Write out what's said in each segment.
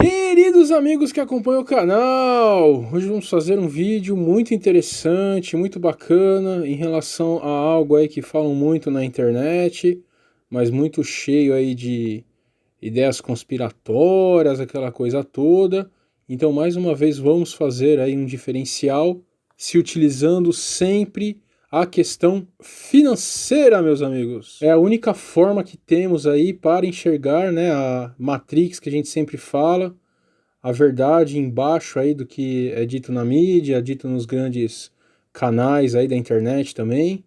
Queridos amigos que acompanham o canal, hoje vamos fazer um vídeo muito interessante, muito bacana em relação a algo aí que falam muito na internet, mas muito cheio aí de ideias conspiratórias, aquela coisa toda. Então, mais uma vez, vamos fazer aí um diferencial, se utilizando sempre a questão financeira, meus amigos. É a única forma que temos aí para enxergar, né, a Matrix que a gente sempre fala, a verdade embaixo aí do que é dito na mídia, dito nos grandes canais aí da internet também,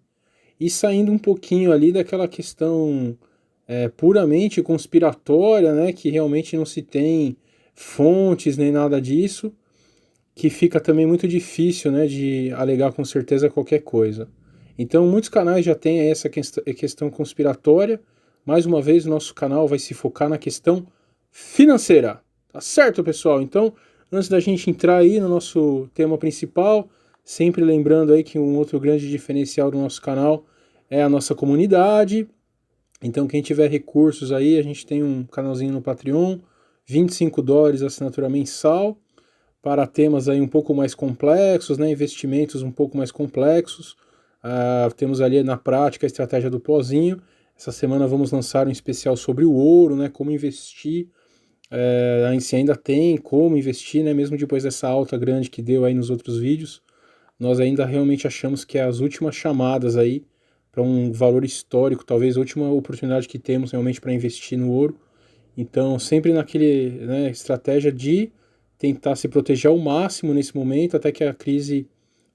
e saindo um pouquinho ali daquela questão puramente conspiratória, né, que realmente não se tem fontes nem nada disso, que fica também muito difícil, né, de alegar com certeza qualquer coisa. Então, muitos canais já têm essa questão conspiratória. Mais uma vez, o nosso canal vai se focar na questão financeira. Tá certo, pessoal? Então, antes da gente entrar aí no nosso tema principal, sempre lembrando aí que um outro grande diferencial do nosso canal é a nossa comunidade. Então, quem tiver recursos aí, a gente tem um canalzinho no Patreon, $25 assinatura mensal, para temas aí um pouco mais complexos, né, investimentos um pouco mais complexos. Temos ali na prática a estratégia do pozinho. Essa semana vamos lançar um especial sobre o ouro, né, como investir. Se ainda tem como investir, né, mesmo depois dessa alta grande que deu aí nos outros vídeos, nós ainda realmente achamos que é as últimas chamadas aí para um valor histórico, talvez a última oportunidade que temos realmente para investir no ouro. Então, sempre naquele, né, estratégia de tentar se proteger ao máximo nesse momento, até que a crise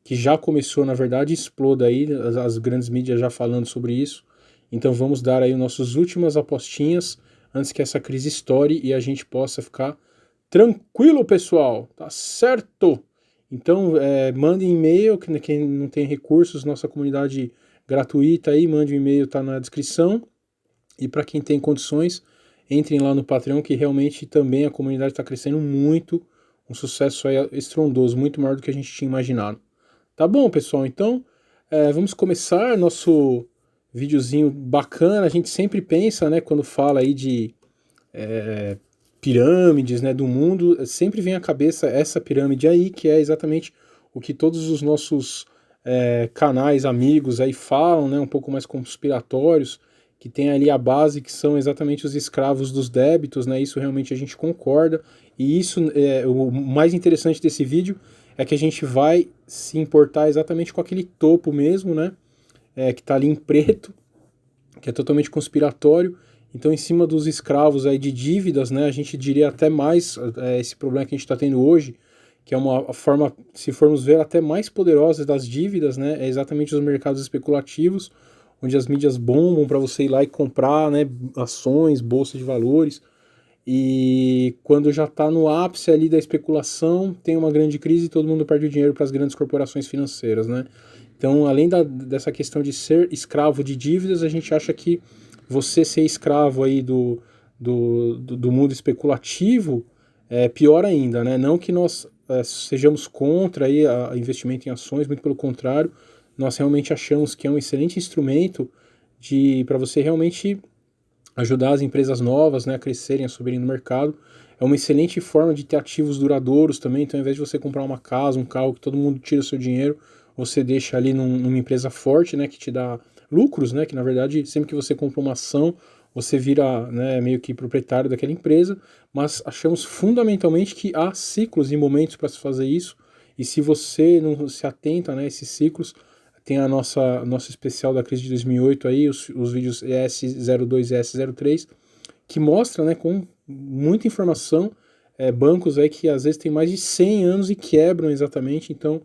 que já começou, na verdade, exploda aí, as grandes mídias já falando sobre isso. Então vamos dar aí nossas últimas apostinhas antes que essa crise estoure e a gente possa ficar tranquilo, pessoal, tá certo? Então mande e-mail, quem não tem recursos, nossa comunidade gratuita aí, mande um e-mail, tá na descrição. E para quem tem condições, entrem lá no Patreon, que realmente também a comunidade está crescendo muito, um sucesso aí estrondoso, muito maior do que a gente tinha imaginado. Tá bom, pessoal? Então, vamos começar nosso videozinho bacana. A gente sempre pensa, né, quando fala aí de pirâmides, né, do mundo, sempre vem à cabeça essa pirâmide aí, que é exatamente o que todos os nossos canais, amigos aí falam, né, um pouco mais conspiratórios, que tem ali a base que são exatamente os escravos dos débitos, né, isso realmente a gente concorda, e isso o mais interessante desse vídeo é que a gente vai se importar exatamente com aquele topo mesmo, né, que está ali em preto, que é totalmente conspiratório. Então, em cima dos escravos aí de dívidas, né, a gente diria até mais esse problema que a gente está tendo hoje, que é uma forma, se formos ver, até mais poderosa das dívidas, né, é exatamente os mercados especulativos, onde as mídias bombam para você ir lá e comprar, né, ações, bolsa de valores, e quando já está no ápice ali da especulação, tem uma grande crise e todo mundo perde o dinheiro para as grandes corporações financeiras, né? Então, além dessa questão de ser escravo de dívidas, a gente acha que você ser escravo aí do mundo especulativo é pior ainda, né? Não que nós sejamos contra aí a investimento em ações, muito pelo contrário, nós realmente achamos que é um excelente instrumento para você realmente ajudar as empresas novas, né, a crescerem, a subirem no mercado. É uma excelente forma de ter ativos duradouros também. Então, ao invés de você comprar uma casa, um carro, que todo mundo tira o seu dinheiro, você deixa ali numa empresa forte, né, que te dá lucros, né, que na verdade, sempre que você compra uma ação, você vira, né, meio que proprietário daquela empresa. Mas achamos fundamentalmente que há ciclos e momentos para se fazer isso, e se você não se atenta, né, a esses ciclos, tem nosso especial da crise de 2008 aí, os vídeos ES02 e ES03, que mostra, né, com muita informação, bancos aí que às vezes tem mais de 100 anos e quebram exatamente. Então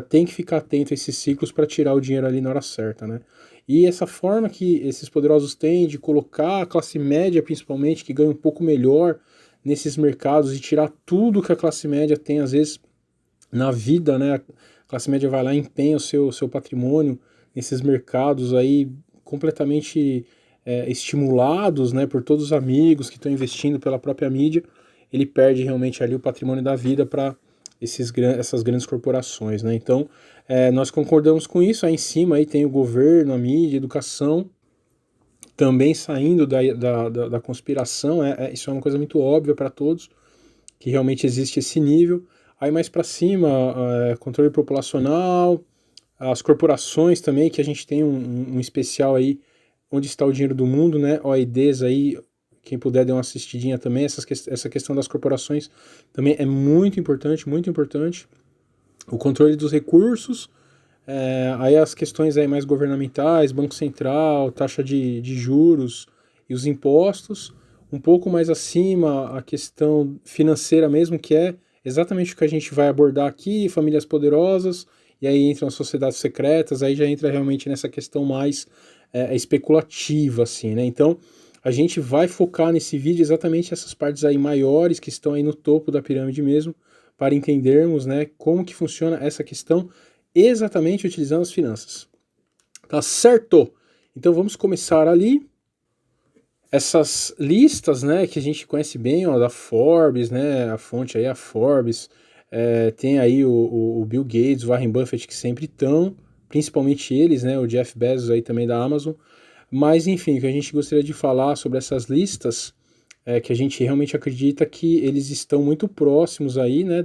tem que ficar atento a esses ciclos para tirar o dinheiro ali na hora certa, né? E essa forma que esses poderosos têm de colocar a classe média, principalmente, que ganha um pouco melhor nesses mercados, e tirar tudo que a classe média tem, às vezes, na vida, né? A classe média vai lá e empenha o seu patrimônio nesses mercados aí completamente estimulados, né, por todos os amigos que estão investindo pela própria mídia. Ele perde realmente ali o patrimônio da vida para essas grandes corporações, né? Então, nós concordamos com isso. Aí em cima aí tem o governo, a mídia, a educação, também saindo da conspiração. Isso é uma coisa muito óbvia para todos. que realmente existe esse nível. Aí mais para cima, controle populacional, as corporações também, que a gente tem um especial aí, onde está o dinheiro do mundo, né? OIDs aí, quem puder dar uma assistidinha também, essa questão das corporações também é muito importante, muito importante. O controle dos recursos, aí as questões aí mais governamentais, Banco Central, taxa de juros e os impostos. Um pouco mais acima, a questão financeira mesmo, que é exatamente o que a gente vai abordar aqui, famílias poderosas, e aí entram as sociedades secretas, aí já entra realmente nessa questão mais especulativa, assim, né? Então, a gente vai focar nesse vídeo exatamente essas partes aí maiores, que estão aí no topo da pirâmide mesmo, para entendermos, né, como que funciona essa questão exatamente utilizando as finanças. Tá certo? Então vamos começar ali. Essas listas, né, que a gente conhece bem, ó, da Forbes, né, a fonte aí é a Forbes, tem aí o Bill Gates, o Warren Buffett, que sempre estão, principalmente eles, né, o Jeff Bezos aí também da Amazon, mas enfim, o que a gente gostaria de falar sobre essas listas é que a gente realmente acredita que eles estão muito próximos aí, né,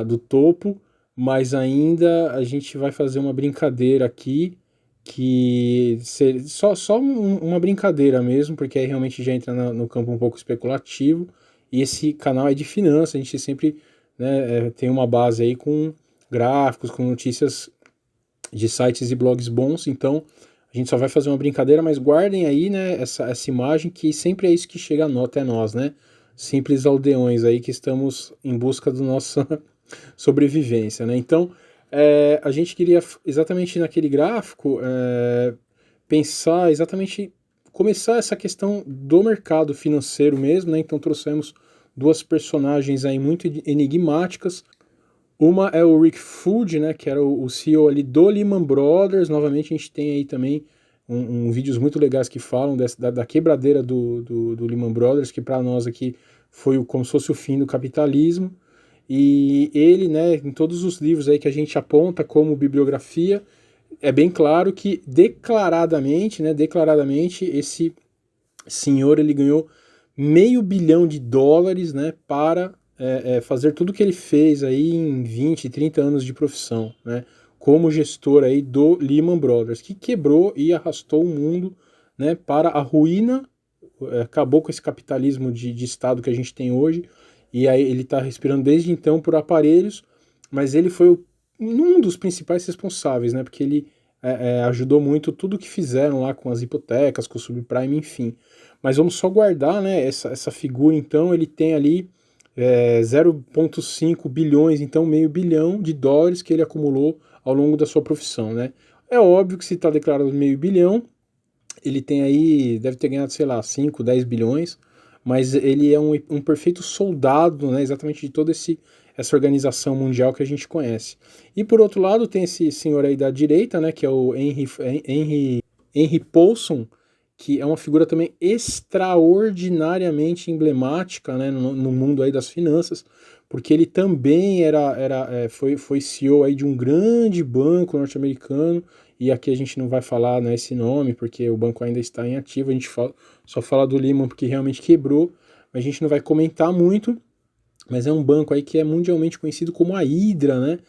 do topo, mas ainda a gente vai fazer uma brincadeira aqui, que só uma brincadeira mesmo, porque aí realmente já entra no campo um pouco especulativo, e esse canal é de finanças, a gente sempre, né, tem uma base aí com gráficos, com notícias de sites e blogs bons, então a gente só vai fazer uma brincadeira, mas guardem aí, né, essa imagem, que sempre é isso que chega até nós, né, simples aldeões aí que estamos em busca do nosso sobrevivência, né? Então, a gente queria exatamente naquele gráfico pensar exatamente, começar essa questão do mercado financeiro mesmo, né? Então trouxemos duas personagens aí muito enigmáticas. Uma é o Rick Food, né, que era o CEO ali do Lehman Brothers. Novamente a gente tem aí também vídeos muito legais que falam da quebradeira do Lehman Brothers, que para nós aqui foi como se fosse o fim do capitalismo. E ele, né, em todos os livros aí que a gente aponta como bibliografia, é bem claro que declaradamente esse senhor ele ganhou $500 milhões, né, para fazer tudo que ele fez aí em 20, 30 anos de profissão, né, como gestor aí do Lehman Brothers, que quebrou e arrastou o mundo, né, para a ruína, acabou com esse capitalismo de Estado que a gente tem hoje, e aí ele está respirando desde então por aparelhos, mas ele foi um dos principais responsáveis, né, porque ele ajudou muito tudo que fizeram lá com as hipotecas, com o subprime, enfim. Mas vamos só guardar, né, essa figura, então, ele tem ali 0,5 bilhões, então $500 milhões que ele acumulou ao longo da sua profissão, né. É óbvio que se está declarado $500 milhões, ele tem aí, deve ter ganhado, sei lá, 5, 10 bilhões, mas ele é um perfeito soldado, né, exatamente de toda essa organização mundial que a gente conhece. E por outro lado tem esse senhor aí da direita, né, que é o Henry Paulson, que é uma figura também extraordinariamente emblemática, né, no mundo aí das finanças, porque ele também foi CEO aí de um grande banco norte-americano, e aqui a gente não vai falar, né, esse nome, porque o banco ainda está em ativo, a gente só fala do Lehman porque realmente quebrou, mas a gente não vai comentar muito, mas é um banco aí que é mundialmente conhecido como a Hydra, né,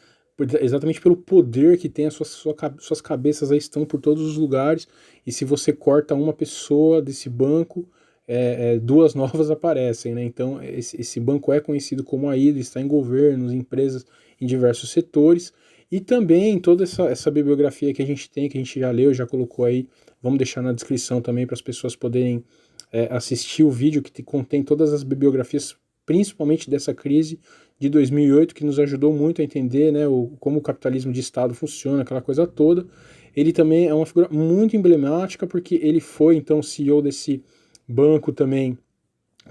exatamente pelo poder que tem, suas cabeças aí estão por todos os lugares, e se você corta uma pessoa desse banco, duas novas aparecem, né? Então esse banco é conhecido como a Hydra, está em governos, empresas, em diversos setores, e também toda essa bibliografia que a gente tem, que a gente já leu, já colocou aí, vamos deixar na descrição também para as pessoas poderem assistir o vídeo que contém todas as bibliografias, principalmente dessa crise de 2008, que nos ajudou muito a entender, né, como o capitalismo de Estado funciona, aquela coisa toda. Ele também é uma figura muito emblemática, porque ele foi, então, CEO desse banco também,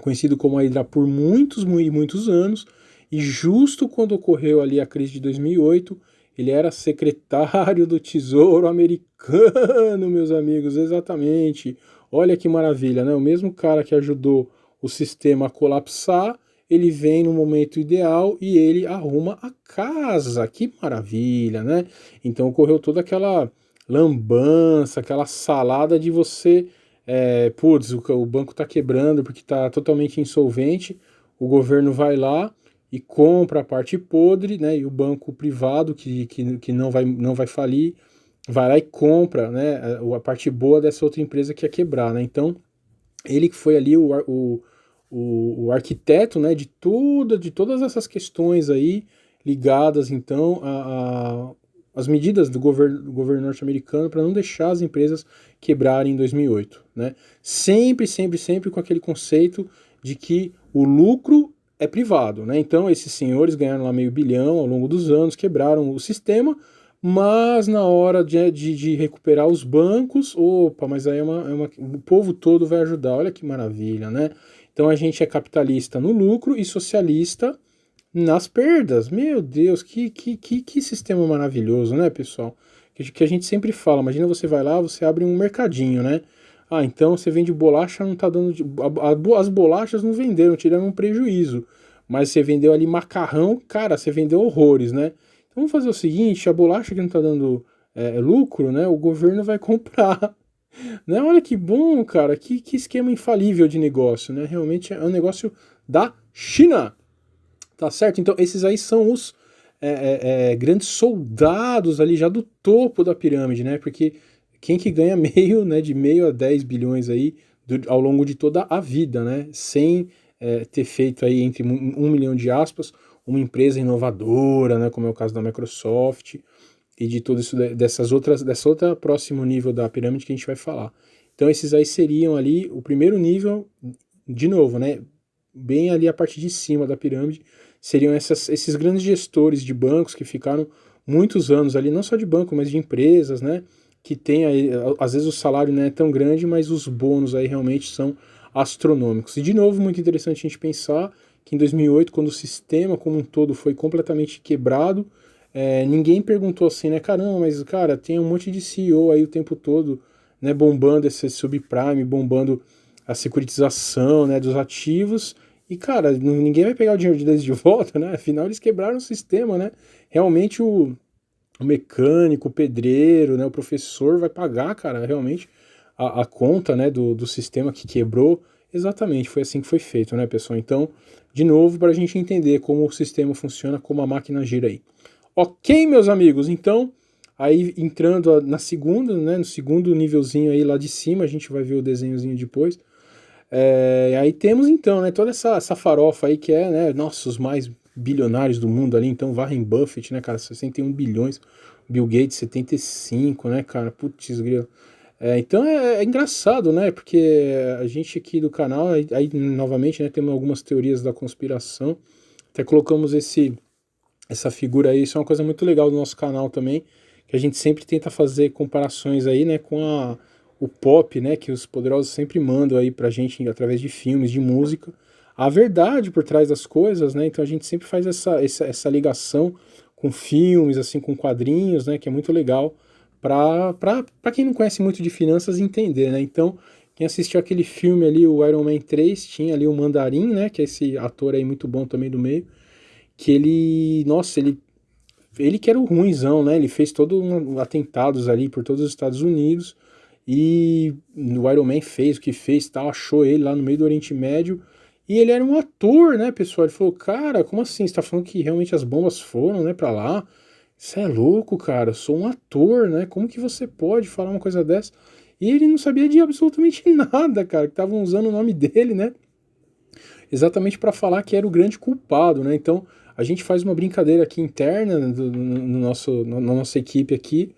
conhecido como a Hydra, por muitos e muitos anos, e justo quando ocorreu ali a crise de 2008, ele era secretário do Tesouro americano, meus amigos, exatamente. Olha que maravilha, né? O mesmo cara que ajudou o sistema a colapsar, ele vem no momento ideal e ele arruma a casa. Que maravilha, né? Então ocorreu toda aquela lambança, aquela salada de você, putz, o banco está quebrando porque está totalmente insolvente. o governo vai lá e compra a parte podre, né, e o banco privado que não vai falir, vai lá e compra, né, a parte boa dessa outra empresa que ia quebrar, né? Então, ele que foi ali o arquiteto, né, de todas essas questões aí ligadas, então, as medidas do governo norte-americano para não deixar as empresas quebrarem em 2008, né? Sempre, sempre, sempre com aquele conceito de que o lucro é privado, né? Então, esses senhores ganharam lá meio bilhão ao longo dos anos, quebraram o sistema, mas na hora de recuperar os bancos, opa, mas aí o povo todo vai ajudar, olha que maravilha, né? Então a gente é capitalista no lucro e socialista nas perdas. Meu Deus, que sistema maravilhoso, né, pessoal? Que a gente sempre fala, imagina você vai lá, você abre um mercadinho, né? Ah, então você vende bolacha, não tá dando. As bolachas não venderam, tiraram um prejuízo. Mas você vendeu ali macarrão, cara, você vendeu horrores, né? Então vamos fazer o seguinte: a bolacha que não tá dando lucro, né? O governo vai comprar. Né? Olha que bom, cara, que esquema infalível de negócio, né? Realmente é um negócio da China. Tá certo? Então, esses aí são os grandes soldados ali já do topo da pirâmide, né? Porque quem que ganha meio, né, de meio a 10 bilhões aí ao longo de toda a vida, né? Sem ter feito aí entre 1 milhão de aspas uma empresa inovadora, né? Como é o caso da Microsoft e de tudo isso dessa outra próximo nível da pirâmide que a gente vai falar. Então, esses aí seriam ali o primeiro nível, de novo, né? Bem ali a parte de cima da pirâmide, seriam esses grandes gestores de bancos que ficaram muitos anos ali, não só de banco, mas de empresas, né? Que tem aí, às vezes o salário não é tão grande, mas os bônus aí realmente são astronômicos. E de novo, muito interessante a gente pensar que em 2008, quando o sistema como um todo foi completamente quebrado, ninguém perguntou assim, né? Caramba, mas cara, tem um monte de CEO aí o tempo todo, né? Bombando esse subprime, bombando a securitização, né? Dos ativos. E, cara, ninguém vai pegar o dinheiro deles de volta, né? Afinal, eles quebraram o sistema, né? Realmente o mecânico, o pedreiro, né? O professor vai pagar, cara, realmente a conta, né? Do sistema que quebrou. Exatamente, foi assim que foi feito, né, pessoal? Então, de novo, para a gente entender como o sistema funciona, como a máquina gira aí. Ok, meus amigos, então, aí entrando na segunda, né? No segundo nívelzinho aí lá de cima, a gente vai ver o desenhozinho depois. Aí temos então, né, toda essa farofa aí que é, né, nossa, os mais bilionários do mundo ali, então Warren Buffett, né, cara, 61 bilhões, Bill Gates 75, né, cara, putz grilo. Então é engraçado, né, porque a gente aqui do canal, aí novamente, né, temos algumas teorias da conspiração, até colocamos essa figura aí, isso é uma coisa muito legal do nosso canal também, que a gente sempre tenta fazer comparações aí, né, com o pop, né, que os poderosos sempre mandam aí pra gente através de filmes, de música, a verdade por trás das coisas, né, então a gente sempre faz essa ligação com filmes, assim, com quadrinhos, né, que é muito legal para quem não conhece muito de finanças entender, né, então quem assistiu aquele filme ali, o Iron Man 3, tinha ali o Mandarim, né, que é esse ator aí muito bom também do meio, que ele, nossa, ele que era o ruinzão, né? Ele fez todos atentados ali por todos os Estados Unidos e o Iron Man fez o que fez, tal, achou ele lá no meio do Oriente Médio e ele era um ator, né, pessoal? Ele falou, cara, como assim? Você tá falando que realmente as bombas foram, né, pra lá? Isso é louco, cara, eu sou um ator, né? Como que você pode falar uma coisa dessa? E ele não sabia de absolutamente nada, cara, que estavam usando o nome dele, né? Exatamente para falar que era o grande culpado, né? Então a gente faz uma brincadeira aqui interna na nossa equipe aqui,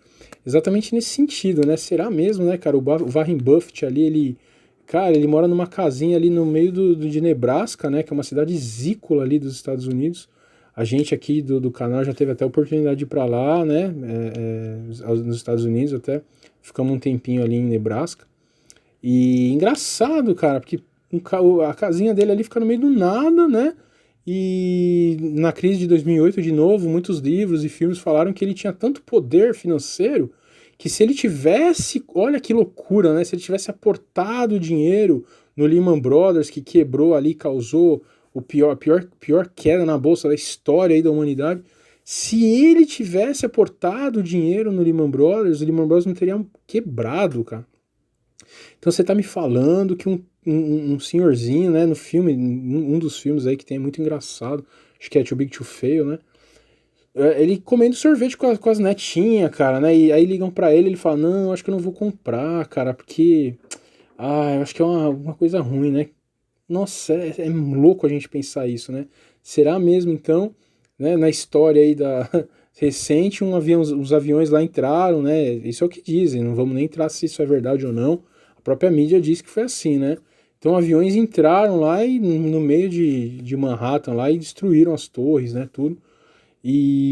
exatamente nesse sentido, né? Será mesmo, né, cara? O Warren Buffett ali, cara, ele mora numa casinha ali no meio de Nebraska, né? Que é uma cidade zícola ali dos Estados Unidos. A gente aqui do canal já teve até a oportunidade de ir para lá, né? Nos Estados Unidos até. Ficamos um tempinho ali em Nebraska. E engraçado, cara, porque a casinha dele ali fica no meio do nada, né? E na crise de 2008, de novo, muitos livros e filmes falaram que ele tinha tanto poder financeiro que se ele tivesse, olha que loucura, né? Se ele tivesse aportado dinheiro no Lehman Brothers, que quebrou ali, causou a pior queda na bolsa da história aí da humanidade, se ele tivesse aportado dinheiro no Lehman Brothers, o Lehman Brothers não teria quebrado, cara. Então você está me falando que um um senhorzinho, né, no filme, um dos filmes aí que tem, muito engraçado, acho que é Too Big to Fail, né, ele comendo sorvete com as netinhas, cara, né, e aí ligam pra ele, ele fala, não, acho que eu não vou comprar, cara, porque, eu acho que é uma coisa ruim, né. Nossa, é louco a gente pensar isso, né? Será mesmo, então, né, na história aí da recente, os aviões lá entraram, né? Isso é o que dizem, não vamos nem entrar se isso é verdade ou não. A própria mídia diz que foi assim, né? Então, aviões entraram lá e no meio de Manhattan lá e destruíram as torres, né? Tudo.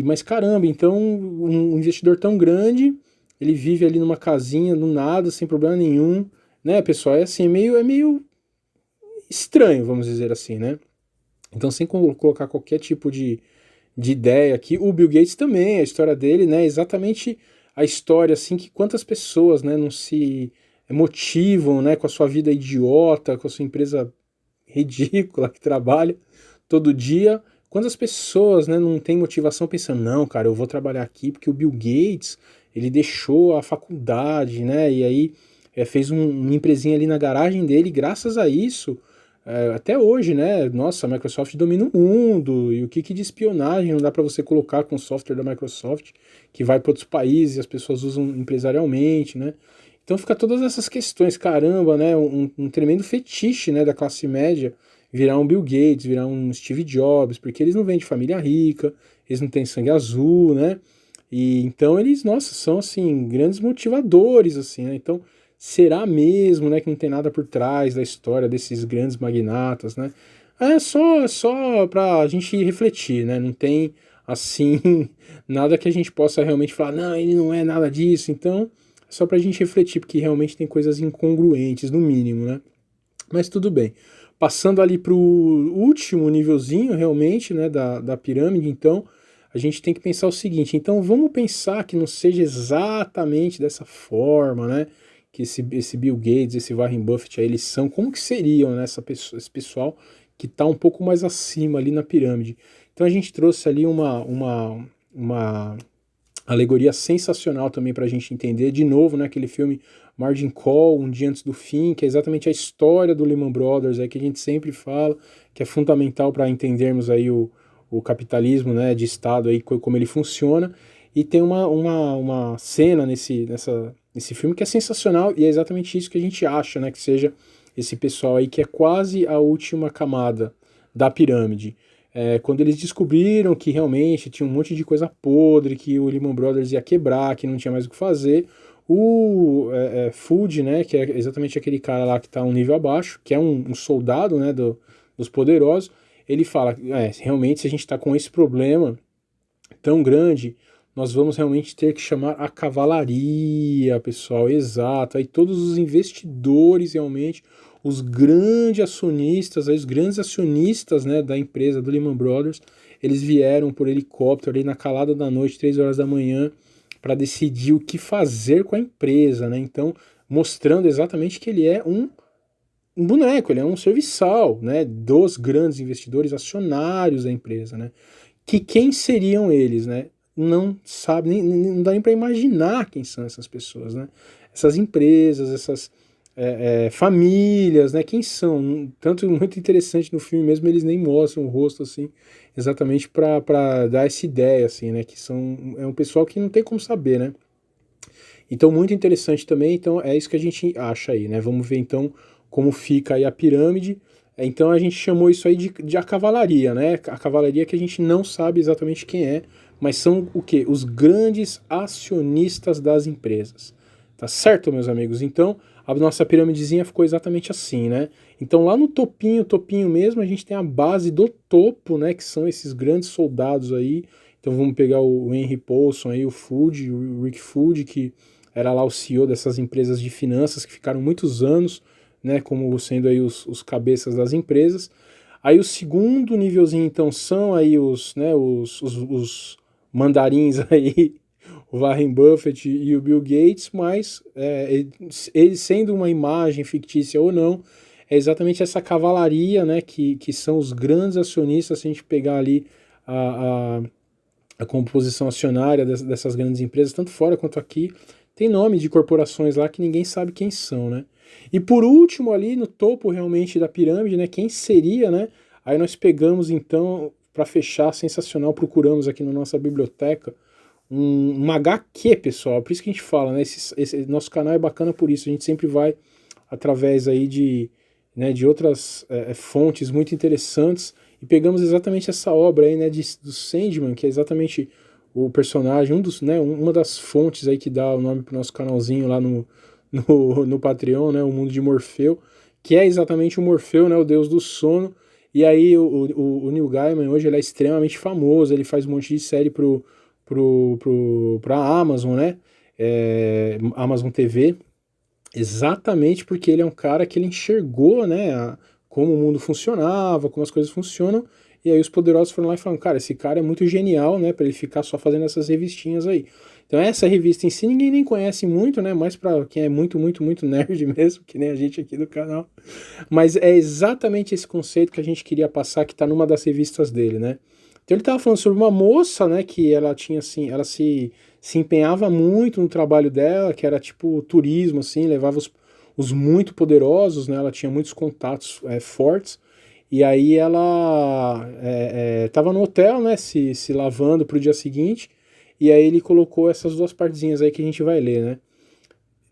Mas caramba, então, um investidor tão grande, ele vive ali numa casinha, do nada, sem problema nenhum, né, pessoal? É assim, é meio estranho, vamos dizer assim, né? Então, sem colocar qualquer tipo de ideia aqui, o Bill Gates também, a história dele, né? Exatamente a história, assim, que quantas pessoas, né, não se motivam, né, com a sua vida idiota, com a sua empresa ridícula que trabalha todo dia. Quantas pessoas, né, não têm motivação pensando, não, cara, eu vou trabalhar aqui porque o Bill Gates, ele deixou a faculdade, né, e aí fez uma empresinha ali na garagem dele, e graças a isso, até hoje, né, nossa, a Microsoft domina o mundo, e o que de espionagem não dá para você colocar com o software da Microsoft, que vai para outros países, as pessoas usam empresarialmente, né, então fica todas essas questões, caramba, né, um tremendo fetiche, né, da classe média, virar um Bill Gates, virar um Steve Jobs, porque eles não vêm de família rica, eles não têm sangue azul, né? E então eles, nossa, são assim grandes motivadores, assim, né? Então será mesmo, né, que não tem nada por trás da história desses grandes magnatas, né? É só para a gente refletir, né? Não tem assim nada que a gente possa realmente falar, não, ele não é nada disso. Então é só para a gente refletir, porque realmente tem coisas incongruentes, no mínimo, né? Mas tudo bem. Passando ali para o último nívelzinho, realmente, né, da pirâmide, então, a gente tem que pensar o seguinte, então vamos pensar que não seja exatamente dessa forma, né, que esse Bill Gates, esse Warren Buffett aí, eles são, como que seriam, né, esse pessoal que está um pouco mais acima ali na pirâmide. Então a gente trouxe ali uma alegoria sensacional também para a gente entender, de novo, né, aquele filme Margin Call, Um Dia Antes do Fim, que é exatamente a história do Lehman Brothers, que a gente sempre fala, que é fundamental para entendermos aí o capitalismo, né, de Estado, aí, como ele funciona, e tem uma cena nesse filme que é sensacional, e é exatamente isso que a gente acha, né, que seja esse pessoal aí que é quase a última camada da pirâmide. Quando eles descobriram que realmente tinha um monte de coisa podre, que o Lehman Brothers ia quebrar, que não tinha mais o que fazer, o Food, né, que é exatamente aquele cara lá que está um nível abaixo, que é um soldado, né, dos poderosos, ele fala, realmente se a gente está com esse problema tão grande, nós vamos realmente ter que chamar a cavalaria, pessoal, exato, aí todos os investidores realmente, os grandes acionistas, aí os grandes acionistas, né, da empresa do Lehman Brothers, eles vieram por helicóptero ali na calada da noite, 3 horas da manhã, para decidir o que fazer com a empresa, né? Então, mostrando exatamente que ele é um boneco, ele é um serviçal, né, dos grandes investidores acionários da empresa, né? Que quem seriam eles, né? Não sabe, não dá nem para imaginar quem são essas pessoas, né? Essas empresas, essas famílias, né? Quem são? Tanto muito interessante no filme mesmo, eles nem mostram o rosto assim, exatamente para dar essa ideia, assim, né? Que é um pessoal que não tem como saber, né? Então, muito interessante também, então é isso que a gente acha aí, né? Vamos ver então como fica aí a pirâmide. Então a gente chamou isso aí de a cavalaria, né? A cavalaria que a gente não sabe exatamente quem é, mas são o quê? Os grandes acionistas das empresas. Tá certo, meus amigos? Então, a nossa piramidezinha ficou exatamente assim, né? Então lá no topinho mesmo, a gente tem a base do topo, né? Que são esses grandes soldados aí. Então vamos pegar o Henry Paulson aí, o Rick Food, que era lá o CEO dessas empresas de finanças que ficaram muitos anos, né, como sendo aí os cabeças das empresas. Aí o segundo nívelzinho, então, são aí os mandarins aí, o Warren Buffett e o Bill Gates, mas ele sendo uma imagem fictícia ou não, é exatamente essa cavalaria, né, que são os grandes acionistas, se a gente pegar ali a composição acionária dessas grandes empresas, tanto fora quanto aqui, tem nome de corporações lá que ninguém sabe quem são, né? E por último ali no topo realmente da pirâmide, né, quem seria, né? Aí nós pegamos então, para fechar, sensacional, procuramos aqui na nossa biblioteca uma HQ, pessoal, por isso que a gente fala, né, esse nosso canal é bacana por isso, a gente sempre vai através aí de, né, de outras fontes muito interessantes, e pegamos exatamente essa obra aí, né, do Sandman, que é exatamente o personagem, né, uma das fontes aí que dá o nome pro nosso canalzinho lá no Patreon, né, o Mundo de Morfeu, que é exatamente o Morfeu, né, o deus do sono. E aí o Neil Gaiman hoje ele é extremamente famoso, ele faz um monte de série pra Amazon, né, Amazon TV, exatamente porque ele é um cara que ele enxergou, né, como o mundo funcionava, como as coisas funcionam, e aí os poderosos foram lá e falaram, cara, esse cara é muito genial, né, pra ele ficar só fazendo essas revistinhas aí. Então essa revista em si ninguém nem conhece muito, né, mais pra quem é muito, muito, muito nerd mesmo, que nem a gente aqui do canal. Mas é exatamente esse conceito que a gente queria passar, que tá numa das revistas dele, né. Então ele tava falando sobre uma moça, né, que ela tinha assim, ela se empenhava muito no trabalho dela, que era tipo turismo, assim, levava os muito poderosos, né, ela tinha muitos contatos fortes, e aí ela tava no hotel, né, se lavando pro dia seguinte, e aí ele colocou essas duas partezinhas aí que a gente vai ler, né.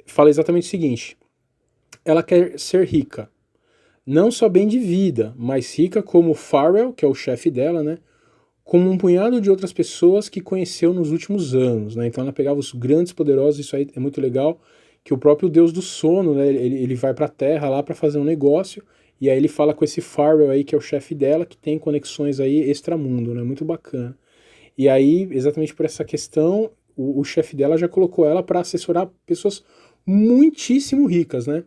Fala exatamente o seguinte: ela quer ser rica, não só bem de vida, mas rica como Farrell, que é o chefe dela, né, como um punhado de outras pessoas que conheceu nos últimos anos, né? Então ela pegava os grandes poderosos, isso aí é muito legal, que o próprio deus do sono, né, ele vai pra Terra lá para fazer um negócio, e aí ele fala com esse Farrell aí, que é o chefe dela, que tem conexões aí extramundo, né? Muito bacana. E aí, exatamente por essa questão, o chefe dela já colocou ela para assessorar pessoas muitíssimo ricas, né?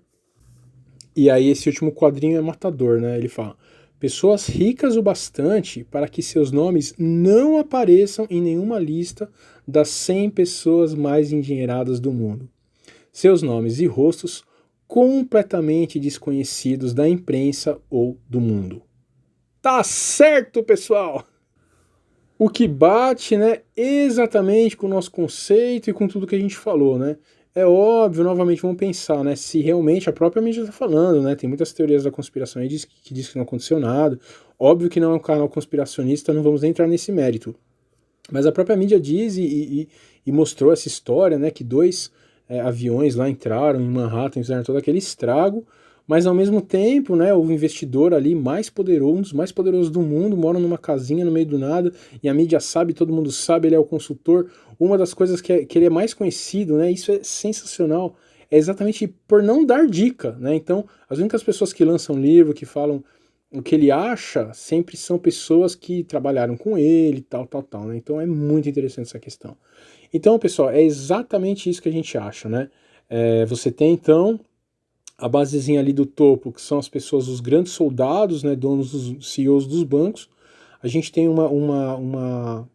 E aí esse último quadrinho é matador, né? Ele fala: pessoas ricas o bastante para que seus nomes não apareçam em nenhuma lista das 100 pessoas mais endinheiradas do mundo. Seus nomes e rostos completamente desconhecidos da imprensa ou do mundo. Tá certo, pessoal! O que bate, né, exatamente com o nosso conceito e com tudo que a gente falou, né? É óbvio, novamente, vamos pensar, né, se realmente a própria mídia está falando, né, tem muitas teorias da conspiração aí que diz que não aconteceu nada, óbvio que não é um canal conspiracionista, não vamos nem entrar nesse mérito, mas a própria mídia diz e mostrou essa história, né, que dois aviões lá entraram em Manhattan, fizeram todo aquele estrago, mas ao mesmo tempo, né, o investidor ali mais poderoso, um dos mais poderosos do mundo, mora numa casinha no meio do nada, e a mídia sabe, todo mundo sabe, ele é o consultor. Uma das coisas que ele é mais conhecido, né, isso é sensacional, é exatamente por não dar dica, né, então as únicas pessoas que lançam livro, que falam o que ele acha, sempre são pessoas que trabalharam com ele, tal, né, então é muito interessante essa questão. Então, pessoal, é exatamente isso que a gente acha, né, você tem então a basezinha ali do topo, que são as pessoas, os grandes soldados, né, donos dos CEOs dos bancos. A gente tem uma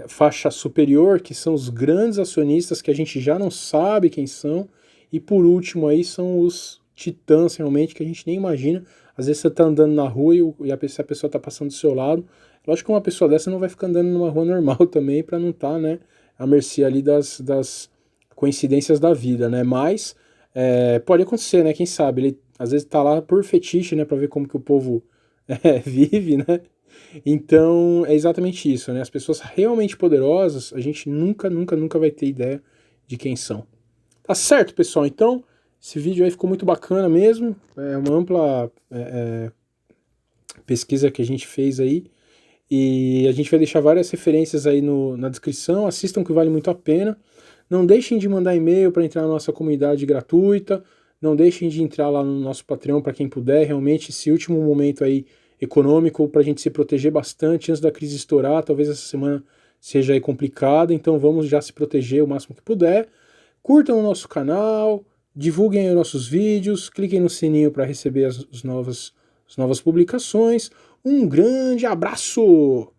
faixa superior, que são os grandes acionistas, que a gente já não sabe quem são. E por último aí são os titãs, realmente, que a gente nem imagina. Às vezes você está andando na rua e a pessoa está passando do seu lado. Lógico que uma pessoa dessa não vai ficar andando numa rua normal também, para não estar, né, à mercê ali das coincidências da vida, né? Mas pode acontecer, né? Quem sabe? Ele às vezes tá lá por fetiche, né? Pra ver como que o povo vive, né? Então é exatamente isso, né? As pessoas realmente poderosas, a gente nunca vai ter ideia de quem são. Tá certo, pessoal? Então, esse vídeo aí ficou muito bacana mesmo. É uma ampla pesquisa que a gente fez aí. E a gente vai deixar várias referências aí na descrição. Assistam, que vale muito a pena. Não deixem de mandar e-mail para entrar na nossa comunidade gratuita. Não deixem de entrar lá no nosso Patreon para quem puder. Realmente, esse último momento aí econômico, para a gente se proteger bastante antes da crise estourar. Talvez essa semana seja aí complicada, então vamos já se proteger o máximo que puder. Curtam o nosso canal, divulguem os nossos vídeos, cliquem no sininho para receber as novas publicações. Um grande abraço!